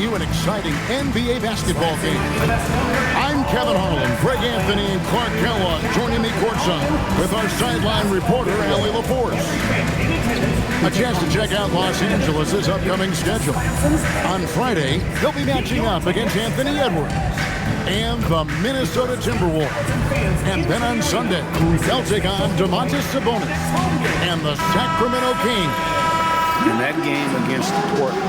you an exciting NBA basketball game. I'm Kevin Harlan, Greg Anthony, and Clark Kellogg joining me courtside with our sideline reporter, Allie LaForce. A chance to check out Los Angeles' upcoming schedule. On Friday, they'll be matching up against Anthony Edwards and the Minnesota Timberwolves. And then on Sunday, they'll take on Doncic and the Sacramento Kings. And that game against Portland,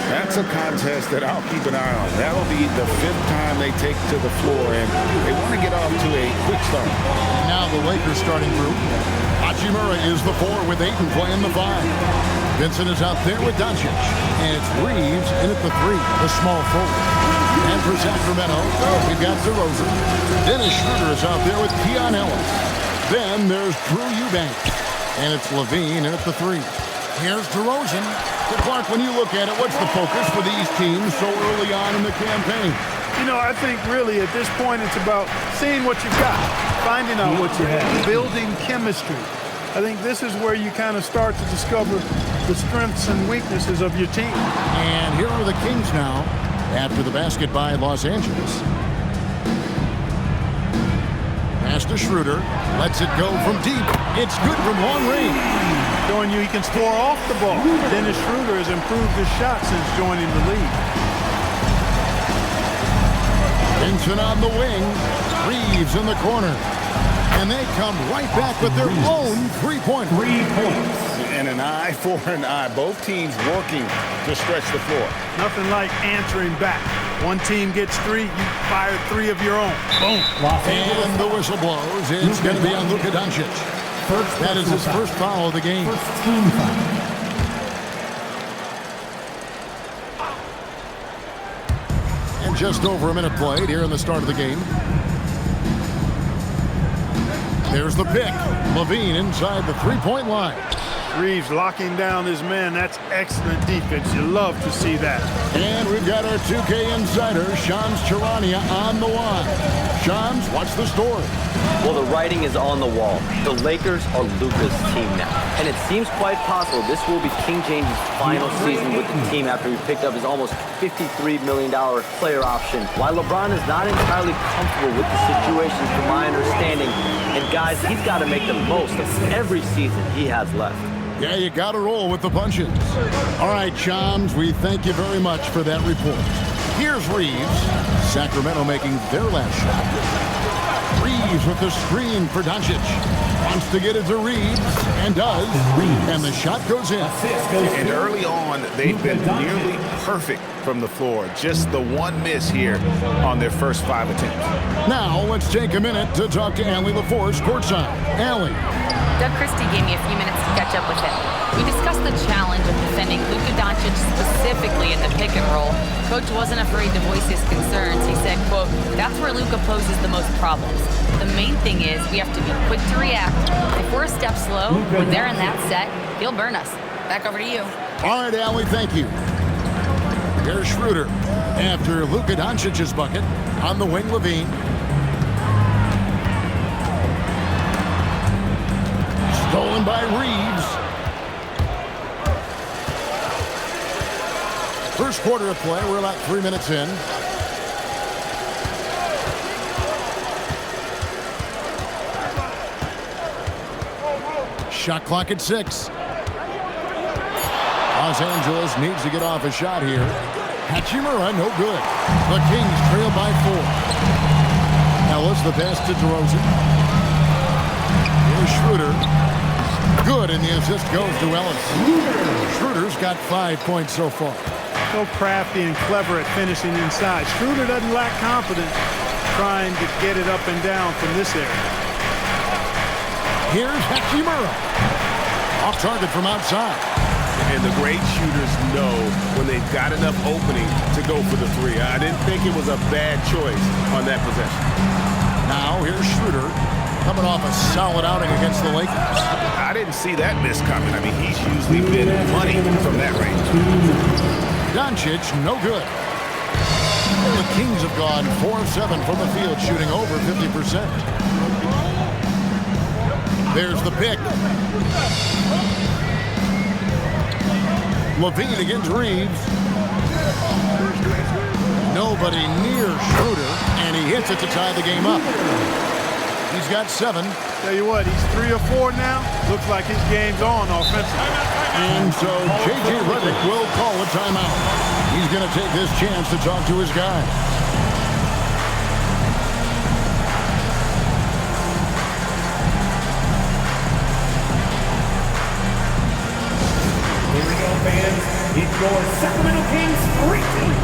that's a contest that I'll keep an eye on. That'll be the 5th time they take to the floor, and they want to get off to a quick start. Now the Lakers starting group. Hachimura is the 4 with Ayton playing the 5. Vincent is out there with Doncic, and it's Reeves in at the 3, the small forward. And for Sacramento, we've got DeRozan. Dennis Schroeder is out there with Keon Ellis. Then there's Drew Eubanks, and it's Levine in at the 3. Here's DeRozan. So Clark, when you look at it, what's the focus for these teams so early on in the campaign? You know, I think really at this point it's about seeing what you've got, finding out what you have, building chemistry. I think this is where you kind of start to discover the strengths and weaknesses of your team. And here are the Kings now after the basket by Los Angeles. Pass to Schroeder. Lets it go from deep. It's good from long range. Showing you he can score off the ball. Dennis Schroeder has improved his shot since joining the league. Vincent on the wing. Reeves in the corner. And they come right back with their own 3-pointer. 3 points. And an eye for an eye. Both teams working to stretch the floor. Nothing like answering back. One team gets 3, you fire 3 of your own. Boom. And the whistle blows. It's going to be on Luka Doncic. That is his first foul of the game. And just over a minute played here in the start of the game. There's the pick. Levine inside the 3-point line. Reeves locking down his man. That's excellent defense. You love to see that. And we've got our 2K insider, Shams Charania, on the line. Shams, what's the story? Well, the writing is on the wall. The Lakers are Luka's team now. And it seems quite possible this will be King James' final season with the team after he picked up his almost $53 million player option. While LeBron is not entirely comfortable with the situation, from my understanding, and guys, he's got to make the most of every season he has left. Yeah, you got to roll with the punches. All right, Shams, we thank you very much for that report. Here's Reeves. Sacramento making their last shot. Reeves with the screen for Doncic. Wants to get it to Reeves, and does. And the shot goes in. And early on, they've been nearly perfect from the floor. Just the one miss here on their first 5 attempts. Now, let's take a minute to talk to Allie LaForce courtside. Allie. Doug Christie gave me a few minutes to catch up with him. We discussed the challenge of defending Luka Doncic specifically in the pick and roll. Coach wasn't afraid to voice his concerns. He said, quote, "That's where Luka poses the most problems. The main thing is we have to be quick to react. If we're a step slow, when they're in that set, he'll burn us." Back over to you. All right, Allie, thank you. Here's Schroeder after Luka Doncic's bucket. On the wing, Levine. Stolen by Reeves. First quarter of play. We're about 3 minutes in. Shot clock at 6. Los Angeles needs to get off a shot here. Hachimura, no good. The Kings trail by 4. Ellis, the pass to DeRozan. Here's Schroeder. Good, and the assist goes to Ellis. Schroeder's got 5 points so far. So crafty and clever at finishing inside. Schroeder doesn't lack confidence trying to get it up and down from this area. Here's Hachimura. Off target from outside. And the great shooters know when they've got enough opening to go for the 3. I didn't think it was a bad choice on that possession. Now here's Schroeder coming off a solid outing against the Lakers. I didn't see that miss coming. I mean, he's usually been money from that range. Doncic, no good. The Kings have gone 4 of 7 from the field, shooting over 50%. There's the pick. Levine against Reeves. Nobody near Schroeder, and he hits it to tie the game up. He's got 7. Tell you what, he's 3 or 4 now. Looks like his game's on offensively. And so J.J. Redick will call a timeout. He's going to take this chance to talk to his guys. Here we go, fans. It's your Sacramento Kings free team.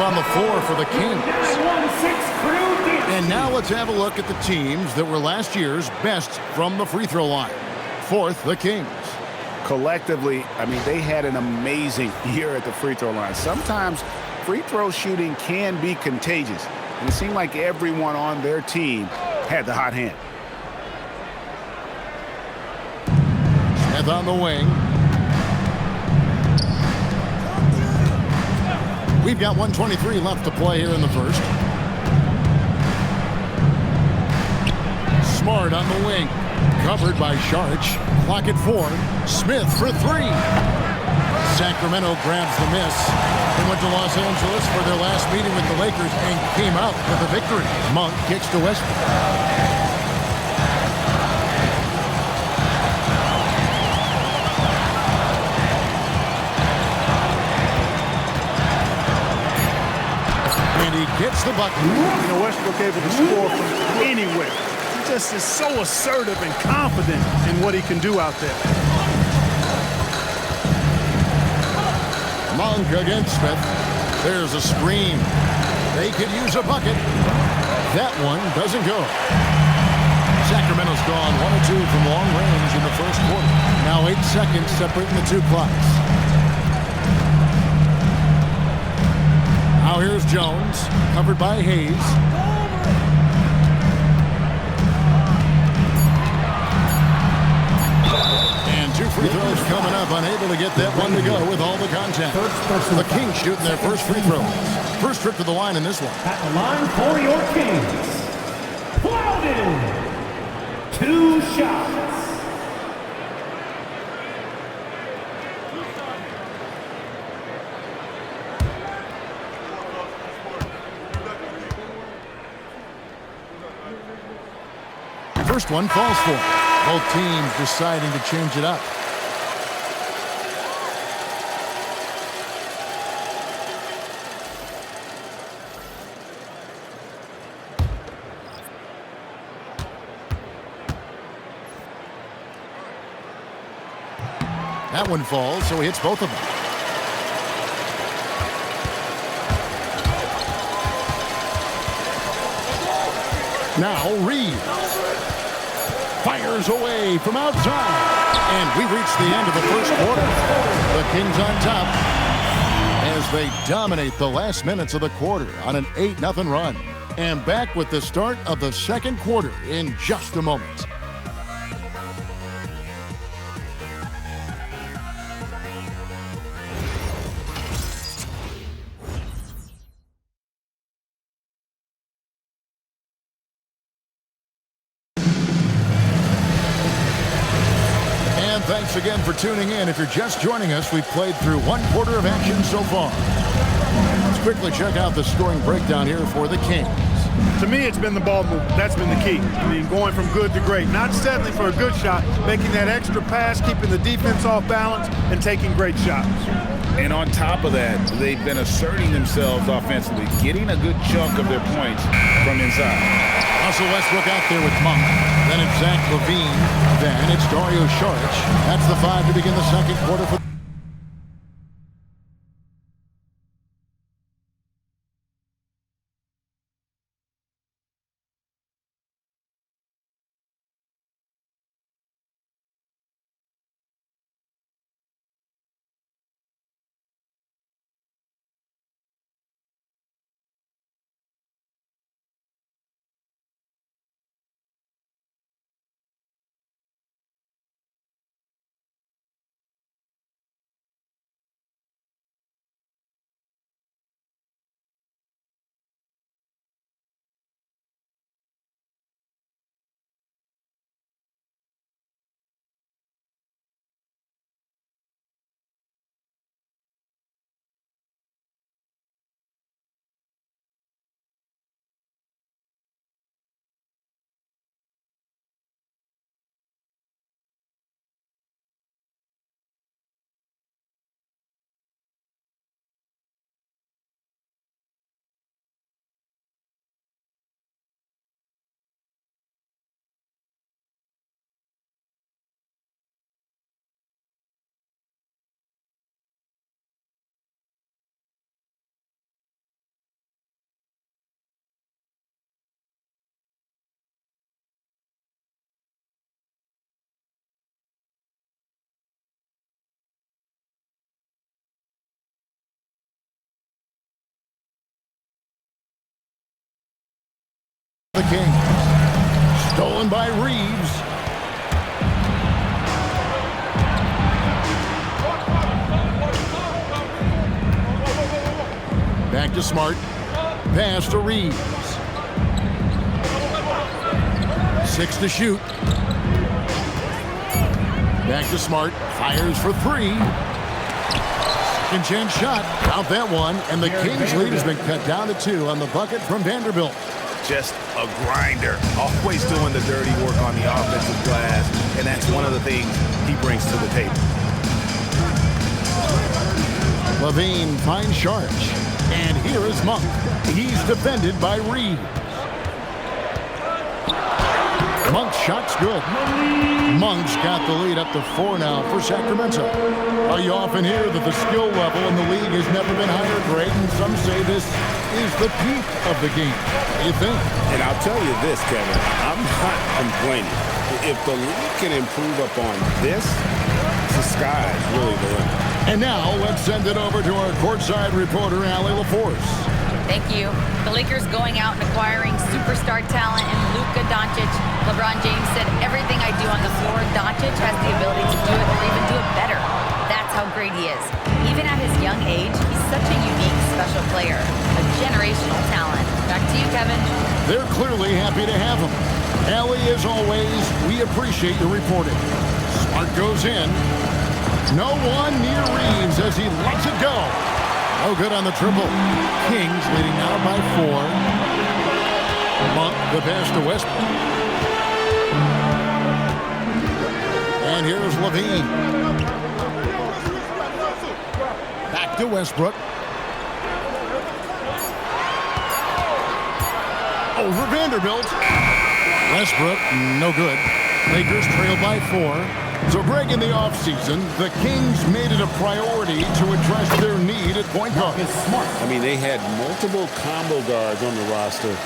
On the floor for the Kings. And now let's have a look at the teams that were last year's best from the free throw line. 4th, the Kings. Collectively, I mean, they had an amazing year at the free throw line. Sometimes free throw shooting can be contagious, and it seemed like everyone on their team had the hot hand. Smith on the wing. We've got 1:23 left to play here in the first. Smart on the wing. Covered by Sharch. Clock at 4. Smith for 3. Sacramento grabs the miss. They went to Los Angeles for their last meeting with the Lakers and came out with a victory. Monk kicks to Westbrook. Gets the bucket. You know, Westbrook able to score from anywhere. He just is so assertive and confident in what he can do out there. Monk against Smith. There's a screen. They could use a bucket. That one doesn't go. Sacramento's gone 1 or 2 from long range in the first quarter. Now 8 seconds separating the two clocks. Now here's Jones, covered by Hayes. And 2 free throws coming up, unable to get that one to go with all the contact. The Kings shooting their first free throws. First trip to the line in this one. At the line for your Kings, Plowden. 2 shots. First one falls for it. Both teams deciding to change it up. That one falls, so he hits both of them. Now Reed fires away from outside. And we reach the end of the first quarter. The Kings on top as they dominate the last minutes of the quarter on an 8-0 run. And back with the start of the second quarter in just a moment. Thanks again for tuning in. If you're just joining us, we've played through 1 quarter of action so far. Let's quickly check out the scoring breakdown here for the Kings. To me, it's been the ball movement. That's been the key. I mean, going from good to great. Not settling for a good shot, making that extra pass, keeping the defense off balance, and taking great shots. And on top of that, they've been asserting themselves offensively, getting a good chunk of their points from inside. Russell Westbrook out there with Monk. Then it's Zach LaVine. Then it's Dario Saric. That's the 5 to begin the second quarter for the Kings. Stolen by Reeves. Back to Smart. Pass to Reeves. 6 to shoot. Back to Smart. Fires for 3. Second chance shot. Count that one. And the Kings lead has been cut down to 2 on the bucket from Vanderbilt. Just a grinder. Always doing the dirty work on the offensive glass. And that's one of the things he brings to the table. LaVine finds Saric. And here is Monk. He's defended by Reeves. Monk's shot's good. Monk's got the lead up to 4 now for Sacramento. You often hear that the skill level in the league has never been higher, Greg, and some say this is the peak of the game. What do you think? And I'll tell you this, Kevin, I'm not complaining. If the league can improve upon this, the sky's really the limit. And now let's send it over to our courtside reporter, Allie LaForce. Thank you. The Lakers going out and acquiring superstar talent in Luka Doncic. LeBron James said, everything I do on the floor, Doncic has the ability to do it or even do it better. That's how great he is. Even at his young age, he's such a unique, special player. A generational talent. Back to you, Kevin. They're clearly happy to have him. Allie, as always, we appreciate your reporting. Smart goes in. No one near Reeves as he lets it go. No good on the triple. Kings leading now by 4. Monk, the pass to Westbrook. And here's LaVine. Back to Westbrook. Over Vanderbilt. Westbrook, no good. Lakers trail by 4. So, Greg, in the offseason, the Kings made it a priority to address their need at point guard. I mean, they had multiple combo guards on the roster,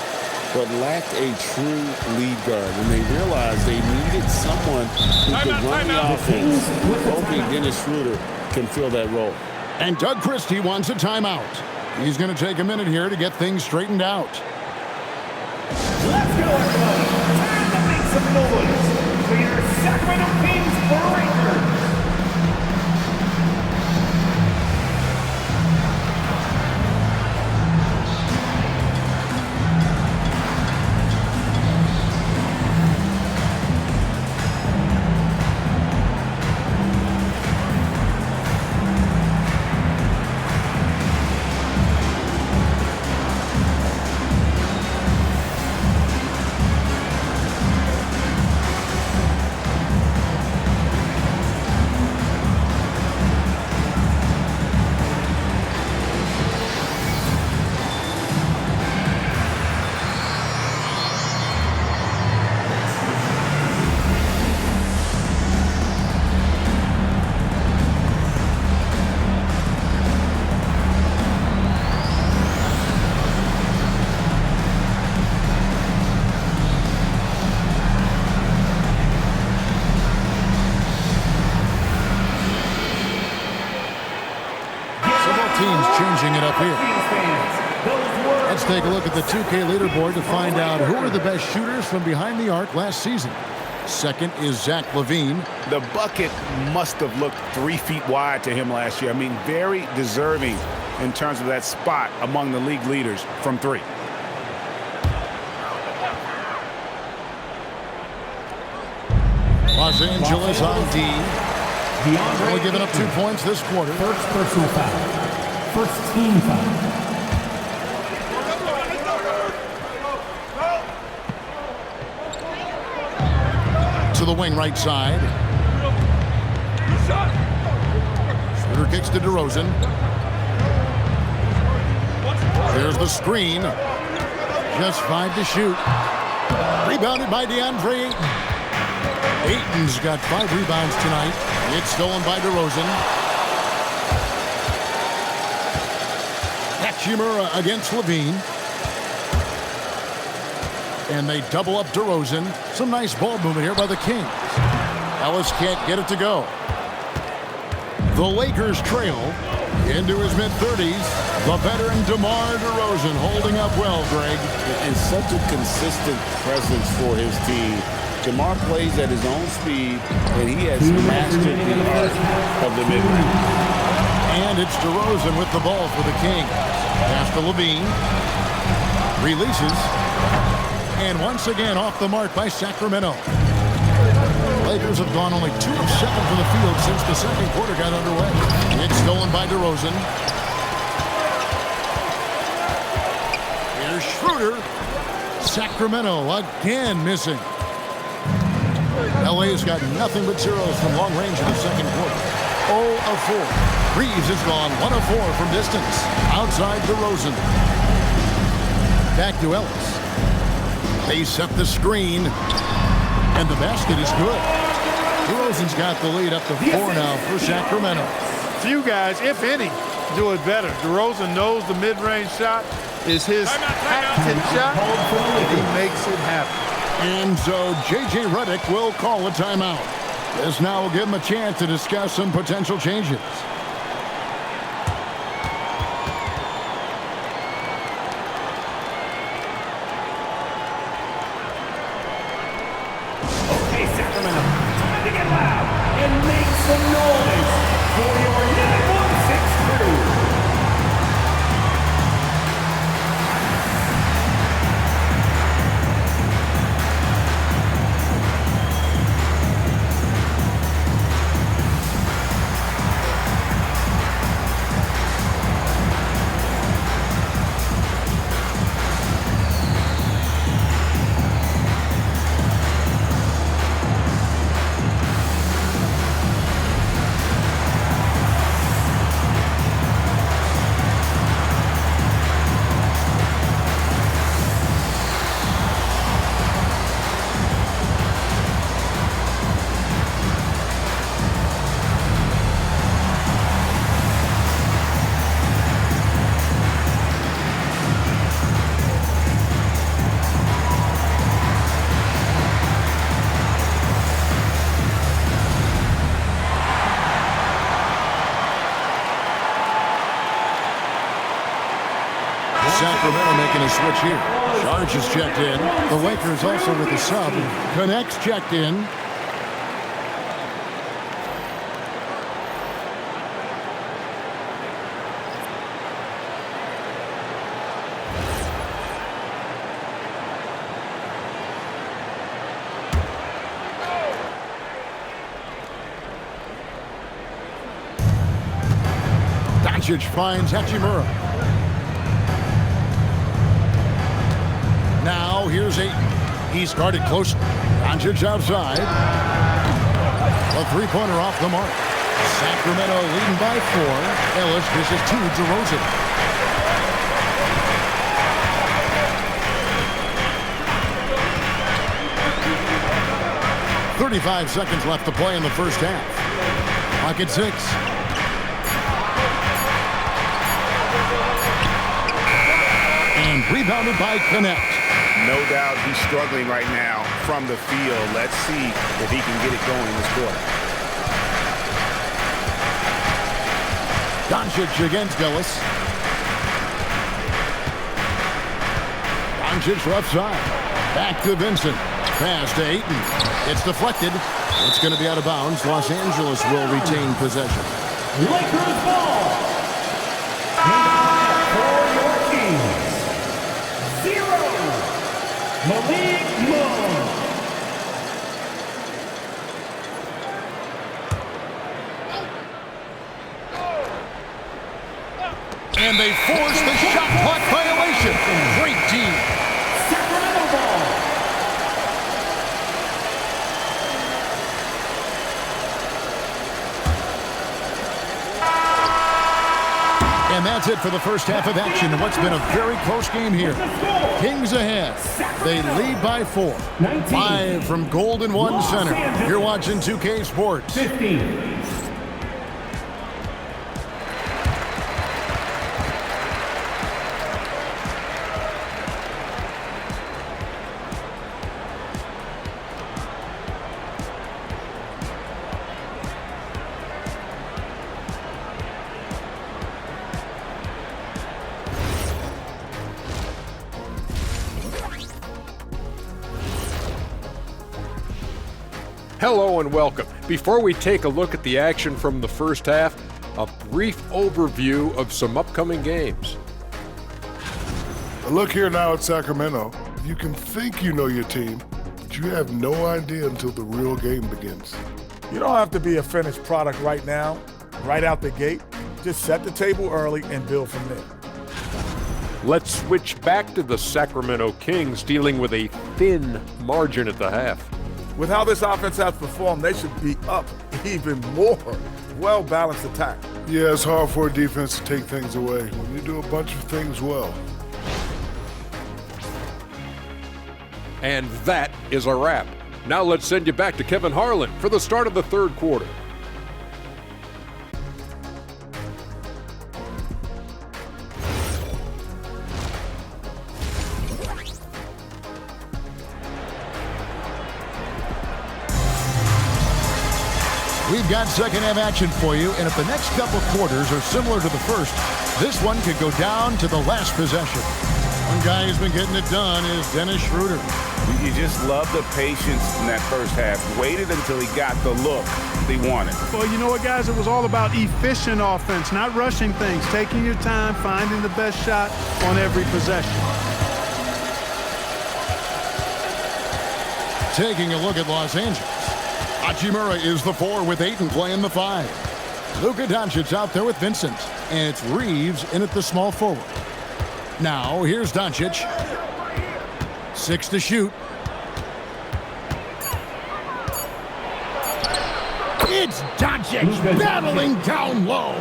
but lacked a true lead guard. And they realized they needed someone who could run the offense. Hoping Dennis Schroeder can fill that role. And Doug Christie wants a timeout. He's going to take a minute here to get things straightened out. Let's go, everyone. Time to make some noise for your Sacramento Kings Breakers. changing it up here. Let's take a look at the 2K leaderboard to find out who are the best shooters from behind the arc last season. Second is Zach LaVine. The bucket must have looked 3 feet wide to him last year. I mean, very deserving in terms of that spot among the league leaders from 3. Los Angeles on D. Only giving up 2 points this quarter. First personal foul. First team foul. To the wing right side. Shooter kicks to DeRozan. There's the screen. Just 5 to shoot. Rebounded by DeAndre Ayton. Ayton's got 5 rebounds tonight. It's stolen by DeRozan. Hachimura against LaVine. And they double up DeRozan. Some nice ball movement here by the Kings. Ellis can't get it to go. The Lakers trail into his mid-30s. The veteran DeMar DeRozan holding up well, Greg. And such a consistent presence for his team. DeMar plays at his own speed, and he has mastered the art of the mid-range. And it's DeRozan with the ball for the Kings. Pass to LaVine. Releases. And once again off the mark by Sacramento. Lakers have gone only 2 of 7 from the field since the second quarter got underway. It's stolen by DeRozan. Here's Schroeder. Sacramento again missing. LA has got nothing but zeros from long range in the second quarter. 0 of 4. Reeves has gone 1 of 4 from distance. Outside DeRozan. Back to Ellis. They set the screen, and the basket is good. DeRozan's got the lead up to 4 now for Sacramento. Few guys, if any, do it better. DeRozan knows the mid-range shot is his patented shot, and he makes it happen. And so J.J. Redick will call a timeout. This now will give him a chance to discuss some potential changes. Sacramento making a switch here. Sarge is checked in. The Lakers also with the sub. Connects checked in. Doncic finds Hachimura. Now here's Ayton. He's guarded close. Doncic outside. A three-pointer off the mark. Sacramento leading by 4. Ellis dishes to DeRozan. .35 seconds left to play in the first half. Clock at 6. And rebounded by Connect. No doubt he's struggling right now from the field. Let's see if he can get it going this quarter. Doncic against Ellis. Doncic left side. Back to Vincent. Pass to Ayton. It's deflected. It's going to be out of bounds. Los Angeles will retain possession. Lakers ball. And for your Kings, 0. Malik Monk. And they force the shot clock violation. Great team. Sacramento ball. And that's it for the first half of action in what's been a very close game here. Kings ahead. They lead by 4. 19. Live from Golden One Center. You're watching 2K Sports. 15. Hello and welcome. Before we take a look at the action from the first half, a brief overview of some upcoming games. Look here now at Sacramento. You can think you know your team, but you have no idea until the real game begins. You don't have to be a finished product right now, right out the gate. Just set the table early and build from there. Let's switch back to the Sacramento Kings dealing with a thin margin at the half. With how this offense has performed, they should be up even more. Well-balanced attack. Yeah, it's hard for a defense to take things away when you do a bunch of things well. And that is a wrap. Now let's send you back to Kevin Harlan for the start of the third quarter. We've got second half action for you, and if the next couple quarters are similar to the first, this one could go down to the last possession. One guy who's been getting it done is Dennis Schroeder. You just love the patience in that first half. Waited until he got the look they wanted. Well, you know what, guys? It was all about efficient offense, not rushing things, taking your time, finding the best shot on every possession. Taking a look at Los Angeles. Hachimura is the 4 with Ayton playing the 5. Luka Doncic out there with Vincent. And it's Reeves in at the small forward. Now, here's Doncic. 6 to shoot. It's Doncic battling down low.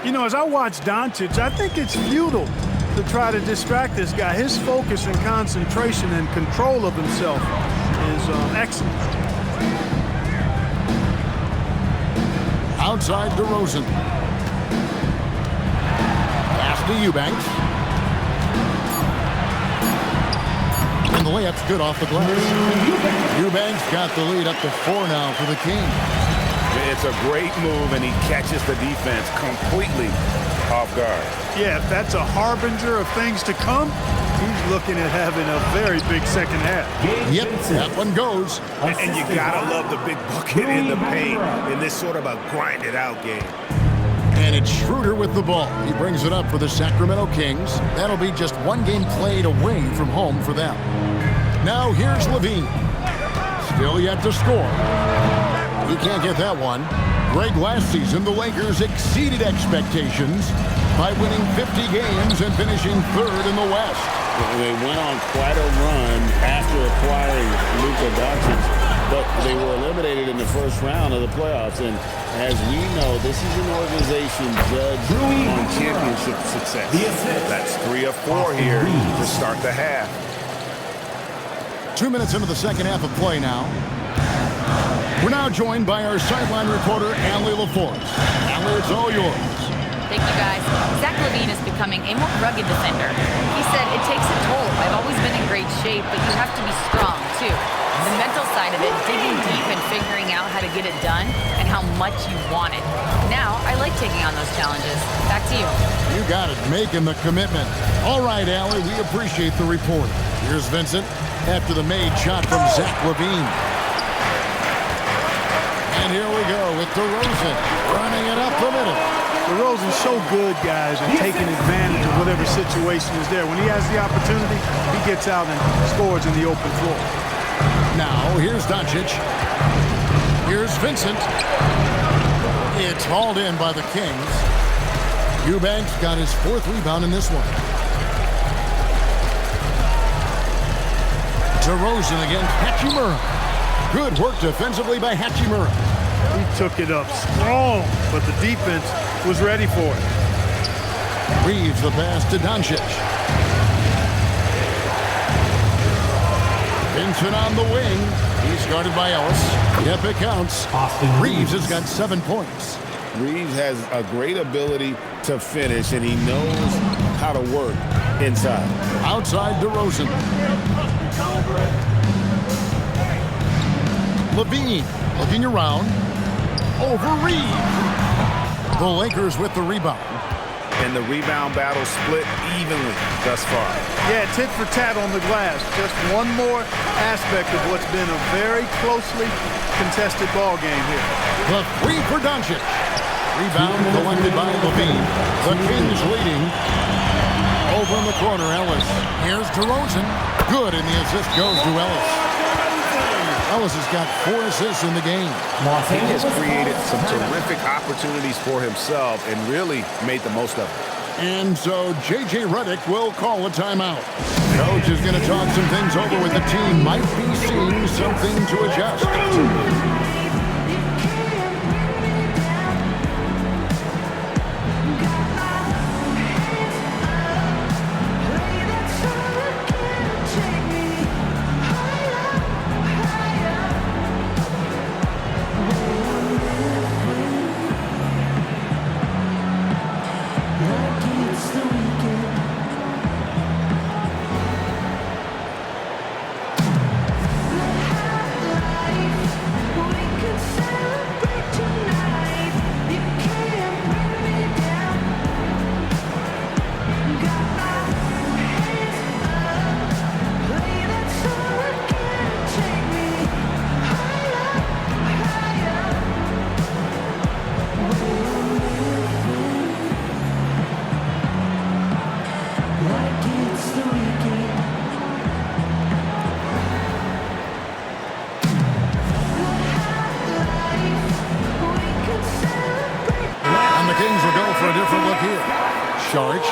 You know, as I watch Doncic, I think it's futile to try to distract this guy. His focus and concentration and control of himself is excellent. Outside DeRozan. Pass to Eubanks. And the layup's good off the glass. Eubanks got the lead up to 4 now for the Kings. It's a great move, and he catches the defense completely off guard. Yeah, if that's a harbinger of things to come, he's looking at having a very big second half. Yep, that one goes. And you gotta love the big bucket in the paint in this sort of a grinded-out game. And it's Schroeder with the ball. He brings it up for the Sacramento Kings. That'll be just one game played away from home for them. Now here's Levine. Still yet to score. He can't get that one. Greg, last season, the Lakers exceeded expectations by winning 50 games and finishing 3rd in the West. They went on quite a run after acquiring Luka Doncic, but they were eliminated in the first round of the playoffs. And as we know, this is an organization judged on championship success. That's 3 of 4 here to start the half. 2 minutes into the second half of play now. We're now joined by our sideline reporter, Allie LaForce. Allie, it's all yours. Thank you, guys. Zach LaVine is becoming a more rugged defender. He said, it takes a toll. I've always been in great shape, but you have to be strong, too. The mental side of it, digging deep and figuring out how to get it done and how much you want it. Now, I like taking on those challenges. Back to you. You got it, making the commitment. All right, Allie, we appreciate the report. Here's Vincent after the made shot from Zach LaVine. And here we go with DeRozan running it up the middle. DeRozan's so good, guys, and taking advantage of whatever situation is there. When he has the opportunity, he gets out and scores in the open floor. Now, here's Doncic. Here's Vincent. It's hauled in by the Kings. Eubanks got his 4th rebound in this one. DeRozan against Hachimura. Good work defensively by Hachimura. He took it up strong, but the defense was ready for it. Reeves the pass to Doncic. Vincent on the wing. He's guarded by Ellis. Yep, it counts. Reeves has got 7 points. Reeves has a great ability to finish, and he knows how to work inside. Outside DeRozan. LaVine looking around. Over Reeves. The Lakers with the rebound. And the rebound battle split evenly thus far. Yeah, tit for tat on the glass. Just one more aspect of what's been a very closely contested ball game here. The 3 for Doncic. Rebound collected by LaVine. The Kings leading. Over in the corner, Ellis. Here's DeRozan. Good, and the assist goes to Ellis. Ellis has got 4 assists in the game. He has created some terrific opportunities for himself and really made the most of it. And so J.J. Redick will call a timeout. Coach is going to talk some things over with the team. Might be seeing something to adjust.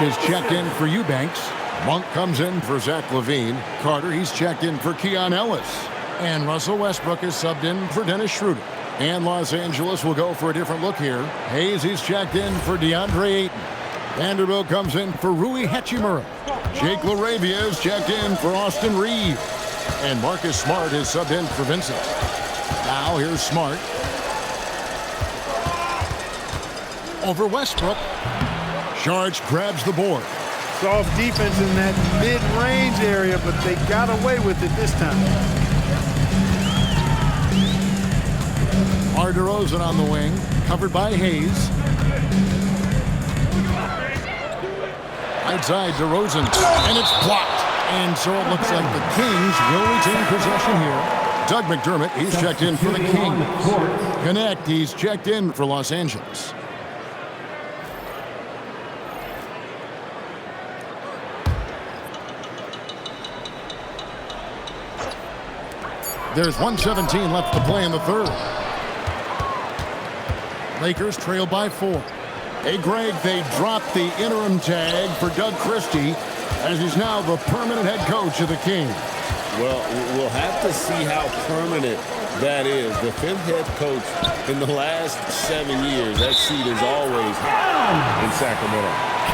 Is checked in for Eubanks. Monk comes in for Zach LaVine. Carter, he's checked in for Keon Ellis. And Russell Westbrook is subbed in for Dennis Schroeder. And Los Angeles will go for a different look here. Hayes, he's checked in for DeAndre Ayton. Vanderbilt comes in for Rui Hachimura. Jake LaRavia is checked in for Austin Reeves. And Marcus Smart is subbed in for Vincent. Now here's Smart. Over Westbrook. Sharge grabs the board. Soft defense in that mid-range area, but they got away with it this time. DeRozan on the wing, covered by Hayes. Outside DeRozan, and it's blocked. And so it looks like the Kings will retain possession here. Doug McDermott, he's checked in for the Kings. Connect, he's checked in for Los Angeles. There's 1:17 left to play in the third. Lakers trail by 4. Hey, Greg, they dropped the interim tag for Doug Christie as he's now the permanent head coach of the Kings. Well, we'll have to see how permanent that is. The 5th head coach in the last 7 years. That seat is always high in Sacramento.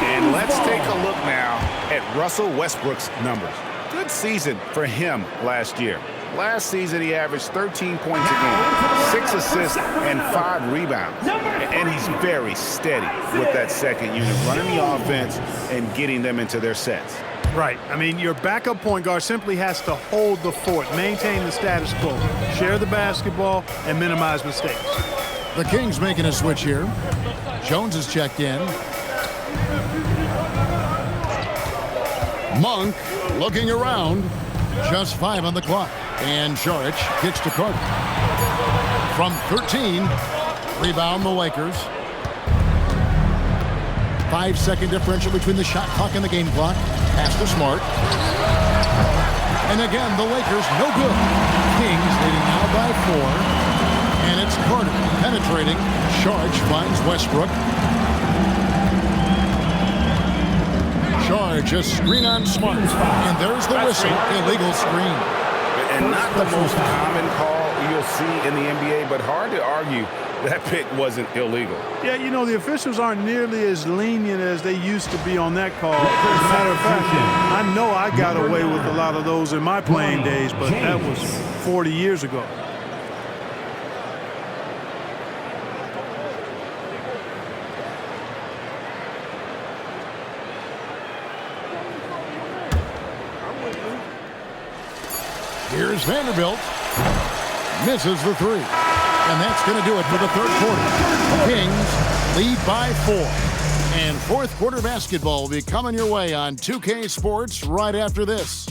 And let's take a look now at Russell Westbrook's numbers. Good season for him last year. Last season, he averaged 13 points a game, 6 assists, and 5 rebounds. And he's very steady with that second unit, running the offense and getting them into their sets. Right. I mean, your backup point guard simply has to hold the fort, maintain the status quo, share the basketball, and minimize mistakes. The Kings making a switch here. Jones is checked in. Monk looking around. Just 5 on the clock. And Saric kicks to Carter. From 13, rebound the Lakers. 5-second differential between the shot clock and the game clock. Pass to Smart. And again, the Lakers no good. Kings leading now by 4. And it's Carter penetrating. Saric finds Westbrook. Saric just screen on Smart. And there's the whistle. Illegal screen. And not the most common call you'll see in the NBA, but hard to argue that pick wasn't illegal. Yeah, you know, the officials aren't nearly as lenient as they used to be on that call. As a matter of fact, I know I got away with a lot of those in my playing days, but that was 40 years ago. Here's Vanderbilt. Misses the 3. And that's going to do it for the third quarter. Kings lead by 4. And fourth quarter basketball will be coming your way on 2K Sports right after this.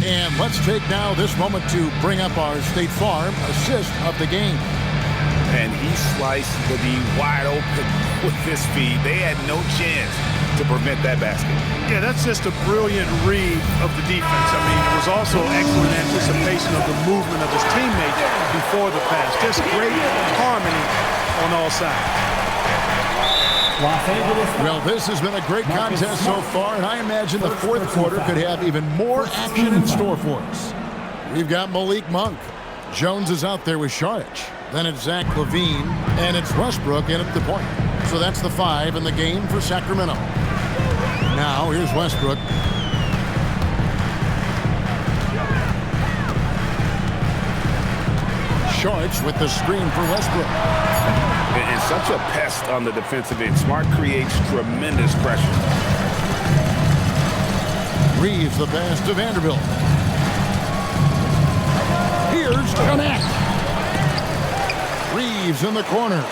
And let's take now this moment to bring up our State Farm assist of the game. And he sliced the D wide open with this feed. They had no chance to prevent that basket. Yeah, that's just a brilliant read of the defense. I mean, it was also excellent anticipation of the movement of his teammates before the pass. Just great harmony on all sides. Well, this has been a great contest so far, and I imagine the fourth quarter could have even more action in store for us. We've got Malik Monk. Jones is out there with Sharich. Then it's Zach LaVine, and it's Westbrook in at the point. So that's the 5 in the game for Sacramento. Now, here's Westbrook. Sharich with the screen for Westbrook. And such a pest on the defensive end. Smart creates tremendous pressure. Reeves the pass to Vanderbilt. Here's Connect. Reeves in the corner.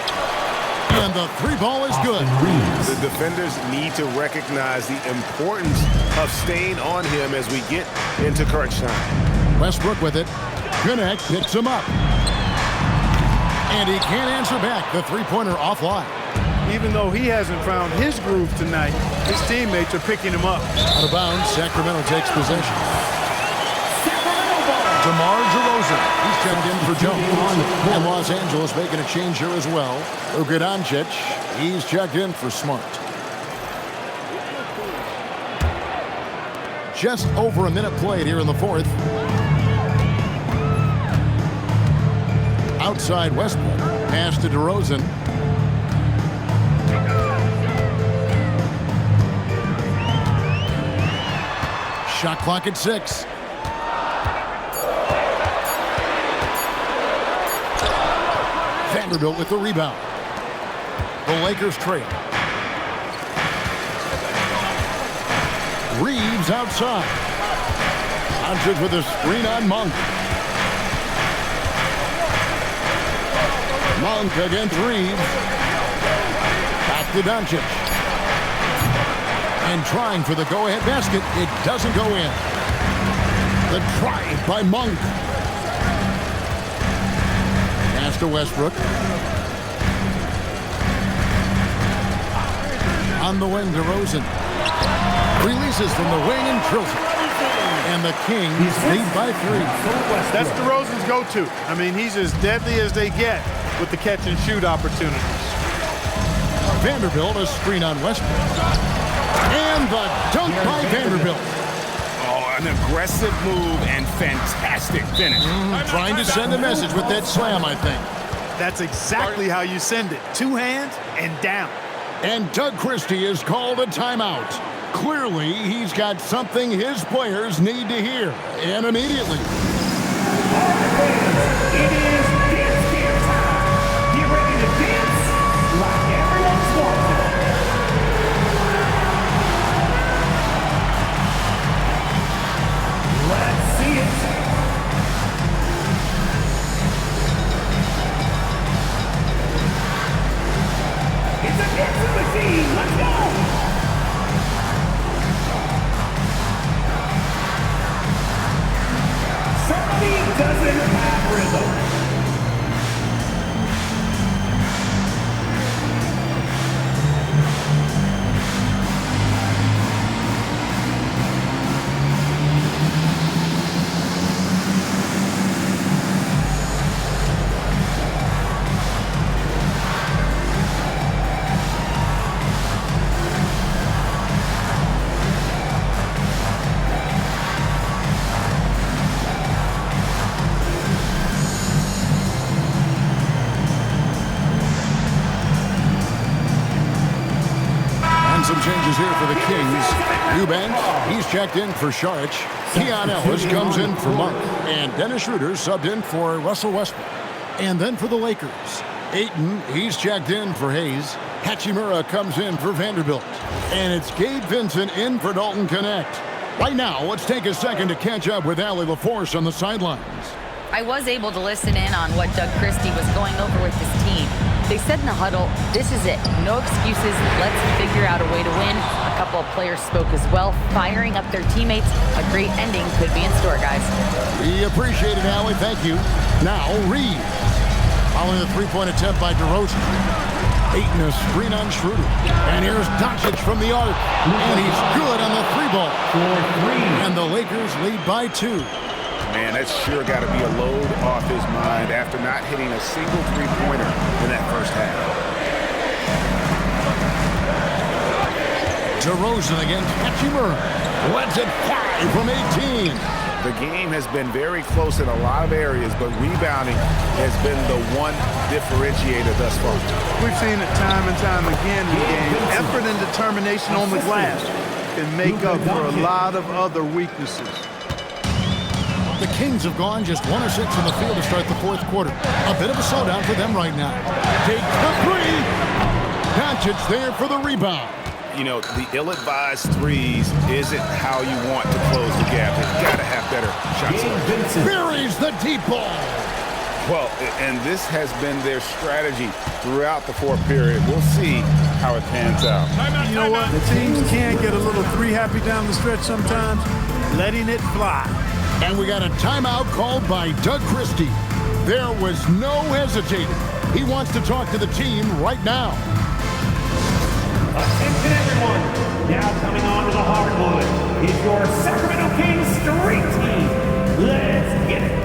And the 3-ball is good. The defenders need to recognize the importance of staying on him as we get into crunch time. Westbrook with it. Connect picks him up. And he can't answer back. The three-pointer offline. Even though he hasn't found his groove tonight, his teammates are picking him up. Out of bounds, Sacramento takes possession. DeMar DeRozan, he's checked in for Jones. And Los Angeles making a change here as well. Luka Doncic, he's checked in for Smart. Just over a minute played here in the fourth. Outside Westbrook, pass to DeRozan. Shot clock at 6. Vanderbilt with the rebound. The Lakers trail. Reeves outside. Doncic with a screen on Monk. Monk against Reeves. Back to Doncic. And trying for the go-ahead basket. It doesn't go in. The try by Monk. Pass to Westbrook. On the wing, DeRozan. Releases from the wing and drills it. And the Kings lead by 3. That's DeRozan's go-to. I mean, he's as deadly as they get with the catch-and-shoot opportunities. Vanderbilt, a screen on Westbrook. And the dunk by Vanderbilt. Oh, an aggressive move and fantastic finish. Trying to send a message with that slam, I think. That's exactly how you send it. 2 hands and down. And Doug Christie is called a timeout. Clearly, he's got something his players need to hear, and immediately. It is dance game time. Get ready to dance like everyone's watching. Let's see it. It's a dancing machine. Let's go. Somebody doesn't have rhythm. Some changes here for the Kings. Eubanks, he's checked in for Sharich. Keon Ellis comes in for Monk. And Dennis Schroeder subbed in for Russell Westbrook. And then for the Lakers, Ayton, he's checked in for Hayes. Hachimura comes in for Vanderbilt. And it's Gabe Vincent in for Dalton Connect. Right now, let's take a second to catch up with Allie LaForce on the sidelines. I was able to listen in on what Doug Christie was going over with his team. They said in the huddle, this is it. No excuses. Let's figure out a way to win. A couple of players spoke as well, firing up their teammates. A great ending could be in store, guys. We appreciate it, Allie. Thank you. Now, Reed. Following the three-point attempt by DeRozan. Ayton a screen on Schroeder. And here's Doncic from the arc. And he's good on the three ball. And the Lakers lead by 2. Man, that's sure got to be a load off his mind after not hitting a single three-pointer in that first half. DeRozan against Hachimura. Lets it fly from 18. The game has been very close in a lot of areas, but rebounding has been the one differentiator thus far. We've seen it time and time again in the game. Effort and determination on the glass can make up for a lot of other weaknesses. The Kings have gone just 1 of 6 in the field to start the fourth quarter. A bit of a slowdown for them right now. Take the three. Doncic there for the rebound. You know, the ill-advised threes isn't how you want to close the gap. They've got to have better shots. Buries the deep ball. Well, and this has been their strategy throughout the fourth period. We'll see how it pans out. You know what? The teams can get a little three-happy down the stretch sometimes, letting it fly. And we got a timeout called by Doug Christie. There was no hesitating. He wants to talk to the team right now. Attention everyone, now coming on to the hardwood is your Sacramento Kings Street Team. Let's get it.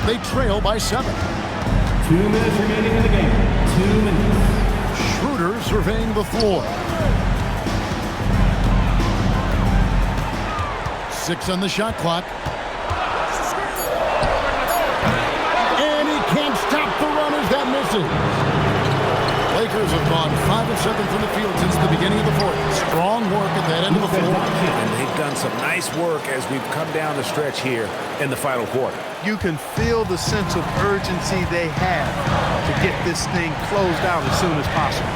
They trail by 7. 2 minutes remaining in the game. 2 minutes. Schroeder surveying the floor. 6 on the shot clock. And he can't stop the runners that misses. Lakers have gone 5 of 7 from the field since the beginning of the fourth. Strong work at that end of the floor. And they've done some nice work as we've come down the stretch here in the final quarter. You can feel the sense of urgency they have to get this thing closed out as soon as possible.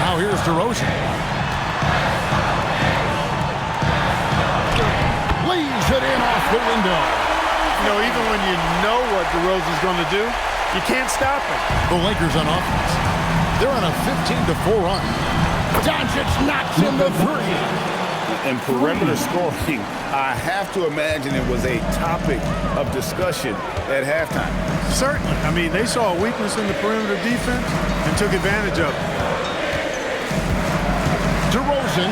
Now here's DeRozan. Lays it in off the window. You know, even when you know what DeRozan's going to do, you can't stop him. The Lakers on offense. They're on a 15-4 run. Doncic knocks in the three. And perimeter scoring, I have to imagine it was a topic of discussion at halftime. Certainly. I mean, they saw a weakness in the perimeter defense and took advantage of it. DeRozan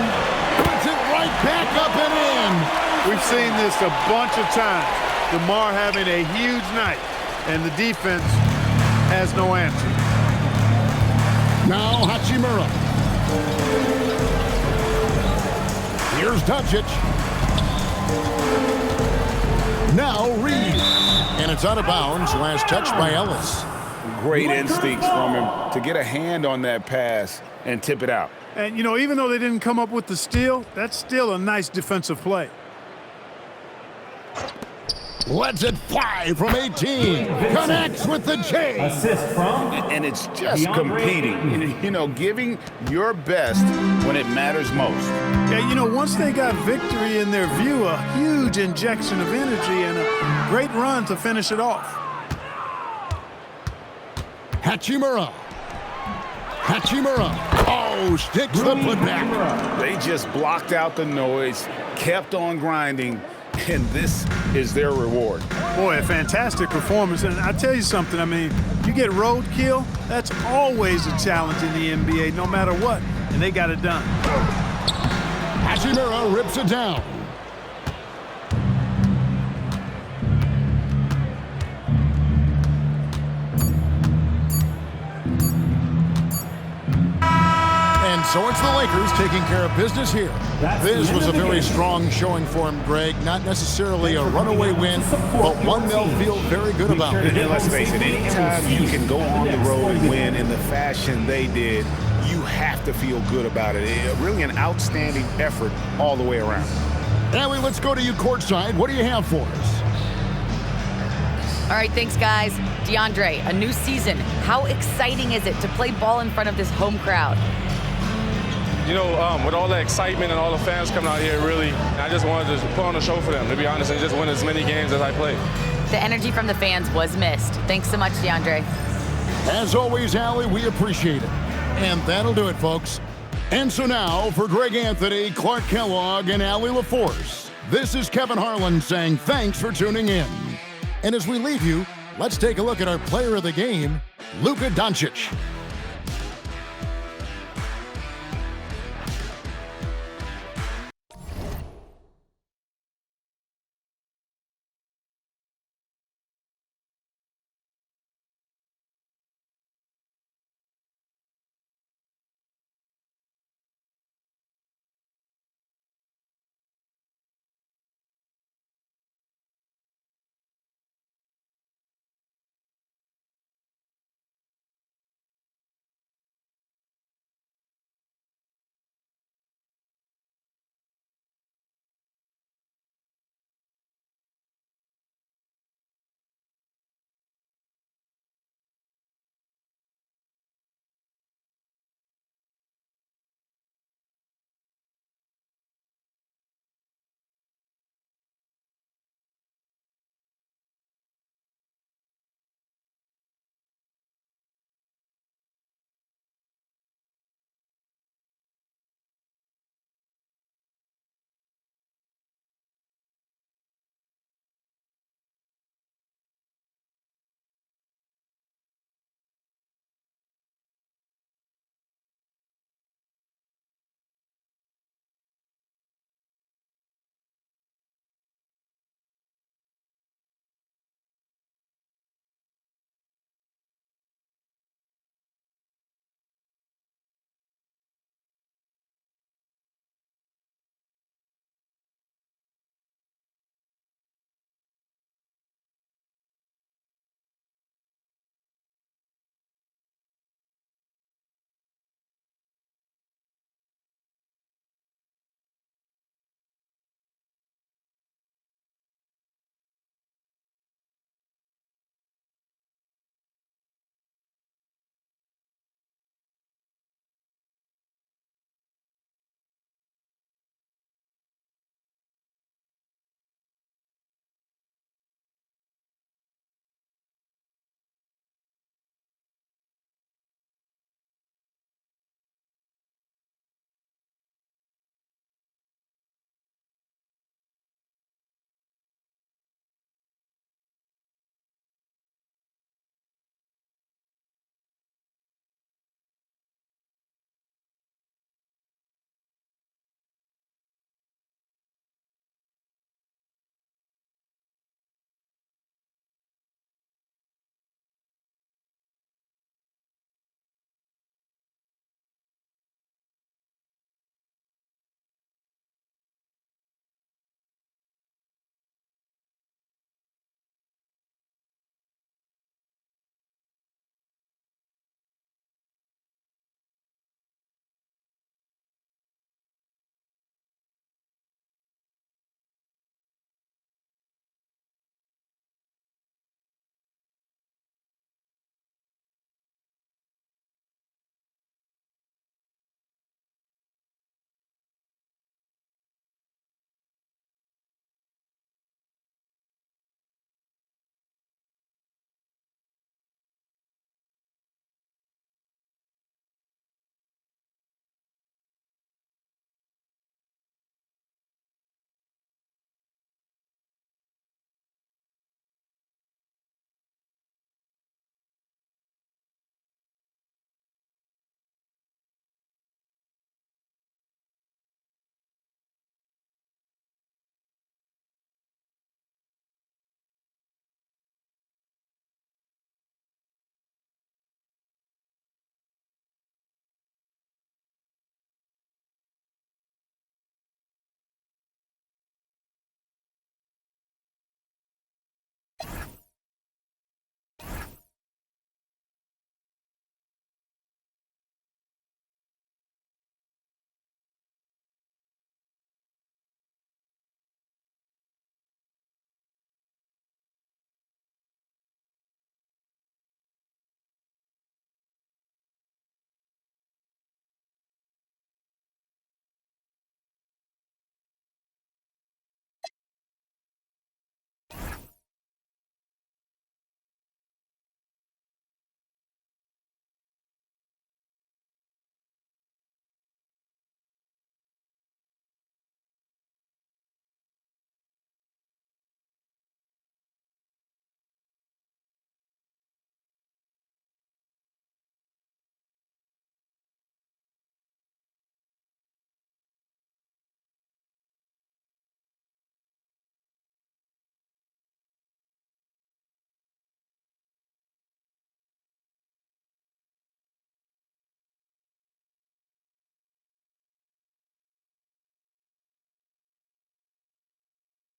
puts it right back up and in. We've seen this a bunch of times. DeMar having a huge night, and the defense has no answer. Now Hachimura. Here's Doncic. Now Reed. And it's out of bounds. Last touch by Ellis. Great instincts from him to get a hand on that pass and tip it out. And, you know, even though they didn't come up with the steal, that's still a nice defensive play. Lets it fly from 18. Connects with the J. Assist from And it's just DeAndre competing, you know, giving your best when it matters most. Yeah, you know, once they got victory in their view, a huge injection of energy and a great run to finish it off. Hachimura. Oh, sticks the putback. They just blocked out the noise, kept on grinding, and this is their reward. Boy, a fantastic performance. And I tell you something, I mean, you get roadkill, that's always a challenge in the NBA, no matter what. And they got it done. Hachimura rips it down. And so it's the Lakers taking care of business here. This was a very strong showing for him, Greg. Not necessarily a runaway win, but one they'll feel very good about. And let's face it, anytime you can go on the road and win in the fashion they did, you have to feel good about it. Really an outstanding effort all the way around. Allie, let's go to you courtside. What do you have for us? All right, thanks, guys. DeAndre, a new season. How exciting is it to play ball in front of this home crowd? You know, with all the excitement and all the fans coming out here, really, I just wanted to put on a show for them, to be honest, and just win as many games as I play. The energy from the fans was missed. Thanks so much, DeAndre. As always, Allie, we appreciate it. And that'll do it, folks. And so now, for Greg Anthony, Clark Kellogg, and Allie LaForce, this is Kevin Harlan saying thanks for tuning in. And as we leave you, let's take a look at our player of the game, Luka Doncic.